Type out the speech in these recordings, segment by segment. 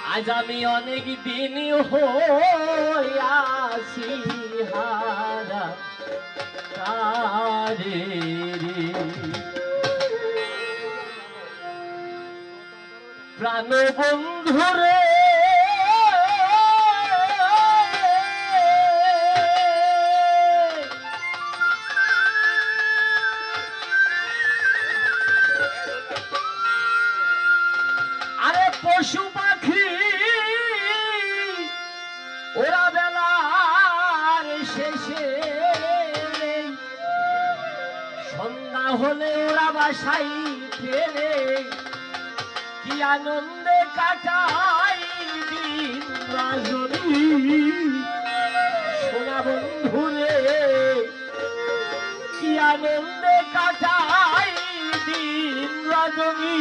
আজ আমি অনেক দিন হইয়াছি হারা তারে রে প্রাণ বন্ধুরে আরে পশু পাখি ওরা বেলার শেষে সন্ধ্যা হলে ওরা বাসাই ফেরে কি আনন্দে কাটাই দিন রজনী সোনা বন্ধুরে কি আনন্দে কাটাই দিন রজনী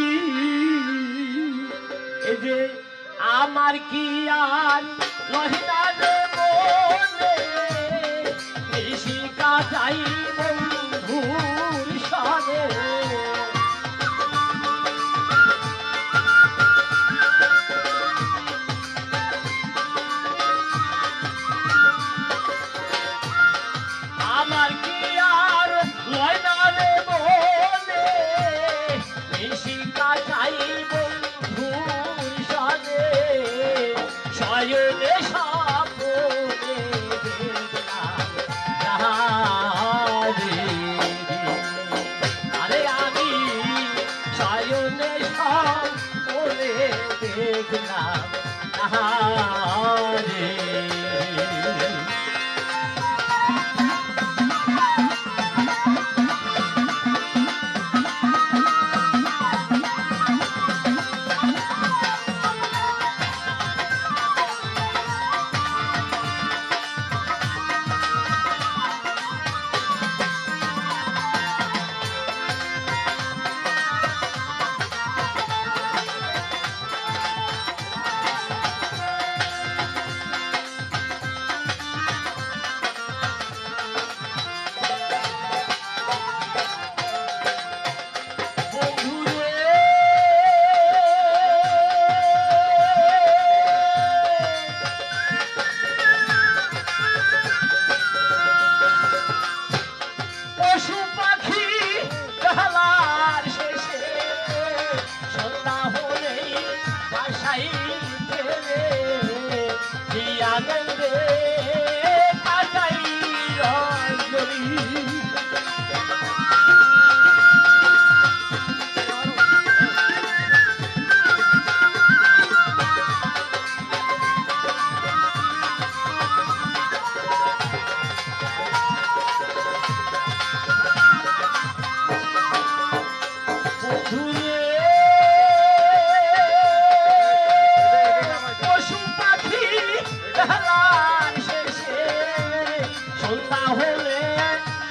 এই যে আমার কি আর লহিতারে মনে বেশি কাটাই বন্ধুর সাথে আমার কি আর লহিতারে মনে বেশি কাটাই বন্ধুর সাথে শয়নে স্বপ্নে দেখলাম তাহারে আরে আমি শয়নে স্বপ্নে দেখলাম তাহারে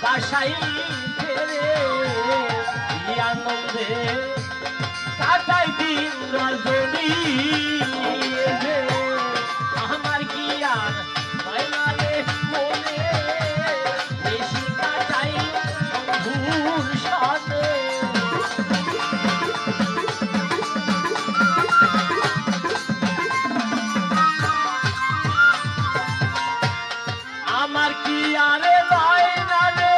বাসাই ফেরে আনন্দে কাটাই দিন রজনী আমার কি আর বাইনালে মনে বেশি কাটাই বন্ধুর সাথে আমার কি আরে বাইনালে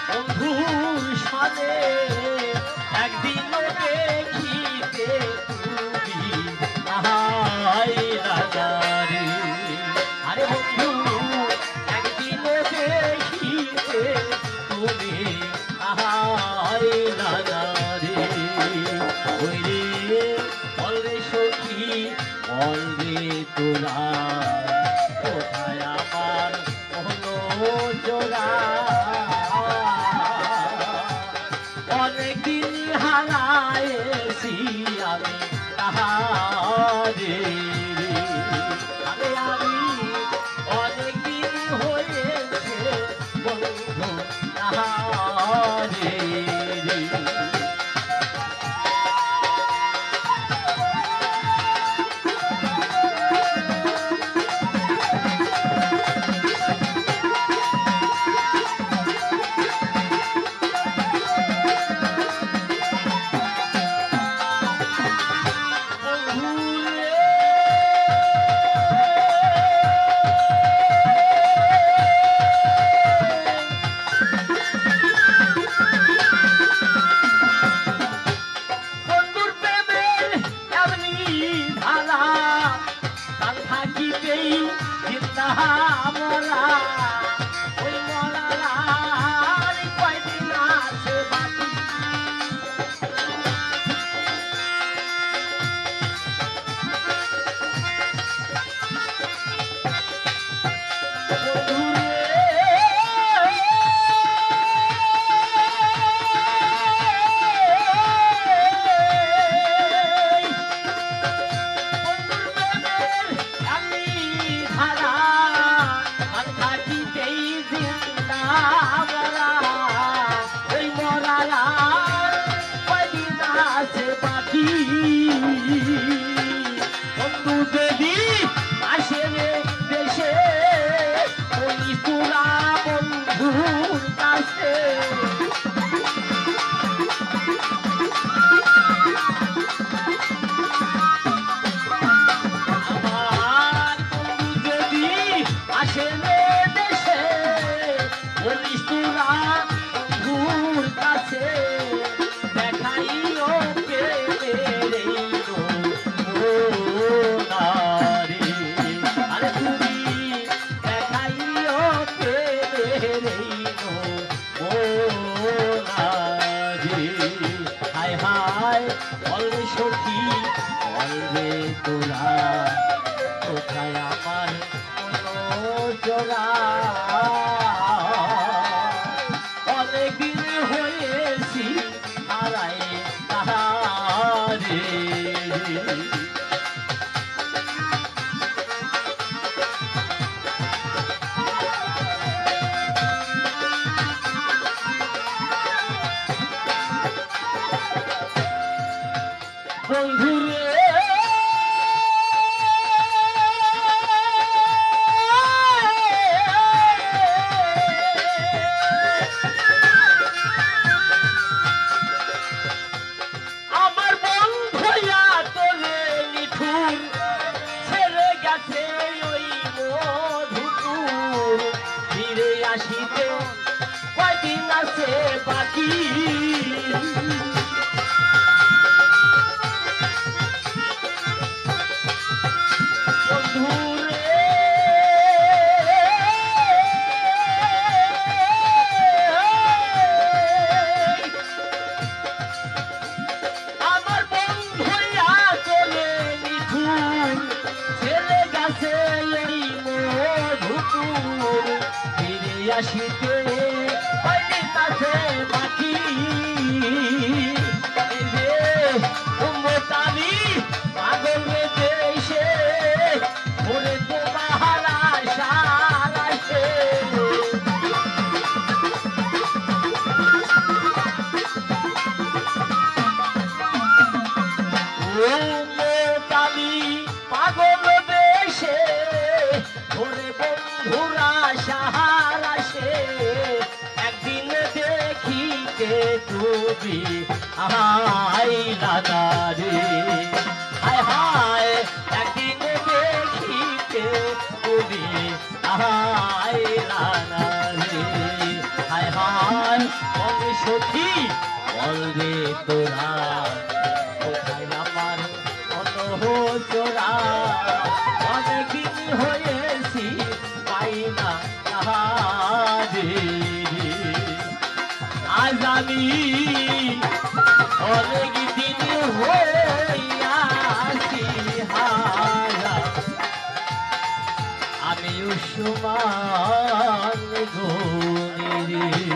বন্ধুর সাথে একদিনও দেখিতে তুমি আহাই রাজারে আরে বন্ধু একদিনও দেখিতে তুমি আহাই রাজারে ওই রে বল রে সখী বল রে তোরা কোথায় আমার হলো জোড়া অনেকদিন হারাইছি আমি তাহারে আরে আমি অনেকদিন হয়েছে বন্ধু তাহারে আছে বাকি বন্ধু যদি আসে রে দেশে ওই তোরা বন্ধুর কাছে আমার বন্ধু যদি আসে রে দেশে ওই তোরা বন্ধুর কাছে দেখাইও কে রে নারে আরে তুমি দেখাইও কে রে নারে হায় হায় বলরে সখী বলরে তোরা কোথায় আমার জোড়া অনেকদিন হয়েছি হারায় তাহারে বন্ধুরে আমার বন্ধুয়া তোরে নিঠুর ছেড়ে গেছে ওই মধুপুর ফিরে আসিতে কয়দিন আছে বাকি আমার বন্ধুয়া তোরে নিঠুর ছেড়ে গেছে এই মধুপুর ফিরে আসিতে কয়দিন আছে বাকি উম্মতানি পাগল রে দেশে ওরে তোমার আশার আসে উম্মতানি পাগল দেশে ওরে বন্ধুরা আশার আসে একদিন দেখিতে তুমি আইলা না রে হায় হায় একদিন দেখিতে তুমি আইলা না রে হায় হায় বল সখী বল রে তোরা কোথায় আমার কত চোরা অনেকদিন হয়েছি পাই না তাহারে আজ আমি অনেক দিন হইয়াছি হারা আমি উসমান গো রে